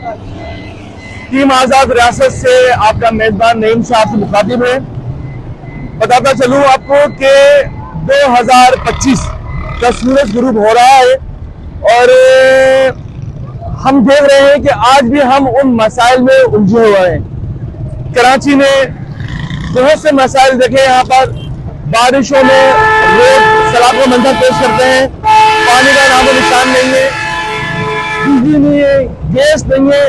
Team आजाद रियासत से आपका मेजबान नईम शाह से मुखातिब है। बताता चलूं आपको कि 2025 का सूरज गुरूब हो रहा है और हम देख रहे हैं कि आज भी हम उन मसाइल में उलझे हुए हैं। कराची में बहुत से मसाइल देखे, यहाँ पर बारिशों में रोड सैलाब का मंजर पेश करते हैं, पानी का नामो निशान नहीं है, बिजली नहीं है, गैस नहीं है।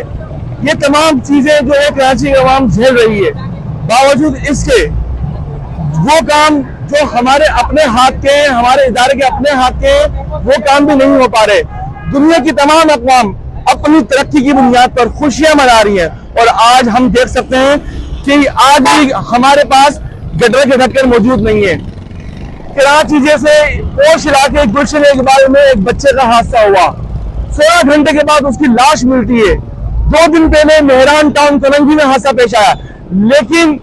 ये तमाम चीजें जो है कराची की आवाम झेल रही है। बावजूद इसके वो काम जो हमारे अपने हाथ के, हमारे इदारे के अपने हाथ के, वो काम भी नहीं हो पा रहे। दुनिया की तमाम अक़वाम अपनी तरक्की की बुनियाद पर खुशियां मना रही हैं और आज हम देख सकते हैं कि आज भी हमारे पास गटर के ढक्कन मौजूद नहीं है। कराची जैसे पोश इलाके गुलशन इकबाल में एक बच्चे का हादसा हुआ, 16 घंटे के बाद उसकी लाश मिलती है। 2 दिन पहले मेहरान टाउन कलंगी में हादसा पेश आया, लेकिन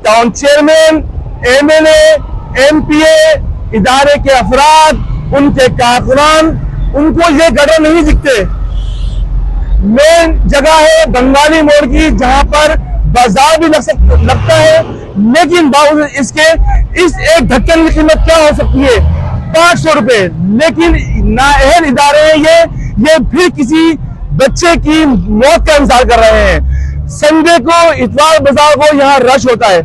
टाउन चेयरमैन, MLA, MPA, इदारे के अफराद, उनके कारकुनान, उनको ये गटर नहीं दिखते। मेन जगह है बंगाली मोड़ की, जहां पर बाजार भी लगता है, लेकिन बावजूद इसके इस एक ढक्कन की कीमत क्या हो सकती है? 500 रुपए। लेकिन नाअहल इदारे हैं ये फिर किसी बच्चे की मौत का इंतजार कर रहे हैं। संडे को, इतवार बाजार को यहाँ रश होता है।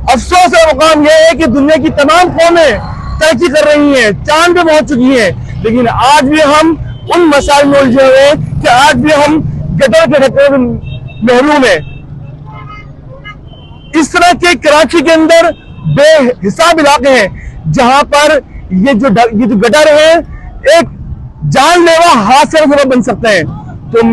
अफसोस का मुकाम यह है कि दुनिया की तमाम कौमें तरक्की कर रही हैं, चांद पे पहुंच चुकी हैं, लेकिन आज भी हम उन मसाइल में उलझे हुए हैं कि आज भी हम गटर के ढक्कन में महरूम हैं। इस तरह के कराची के अंदर बेहिसाब इलाके हैं जहां पर ये जो गटर है एक जानलेवा हादसे का सबब बन सकते हैं। तो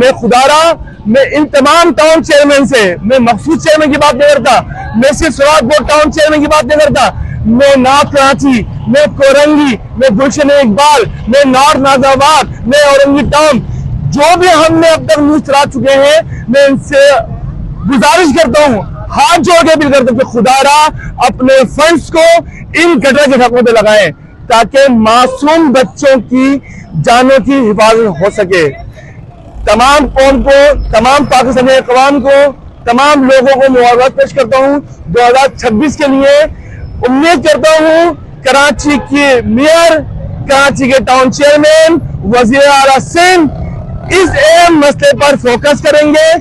मैं इन तमाम टाउन चेयरमैन से, मैं मखसूस चेयरमैन की बात नहीं करता, मैं सिर्फ सवाद बोर्ड टाउन चेयरमैन की बात नहीं करता, मैं नॉर्थ कराची, मैं कोरंगी, मैं गुलशन इकबाल, मैं नॉर्थ नाजाबाद, मैं औरंगी टाउन, जो भी हमने अब तक न्यूज चला चुके हैं, मैं इनसे गुजारिश करता हूँ, हाथ जोड़ के अपील करता हूँ कि खुदारा अपने फंड्स को इन गटर के ढक्कों पे लगाएं ताकि मासूम बच्चों की जानों की हिफाजत हो सके। तमाम कौम को, तमाम पाकिस्तानी अक़वाम को, तमाम लोगों को मुबारकबाद पेश करता हूँ 2026 के लिए। उम्मीद करता हूँ कराची के मेयर, कराची के टाउन चेयरमैन, वज़ीर आला सिंध इस अहम मसले पर फोकस करेंगे,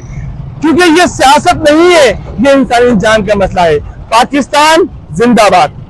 क्योंकि ये सियासत नहीं है, ये इंसानी जान का मसला है। पाकिस्तान जिंदाबाद।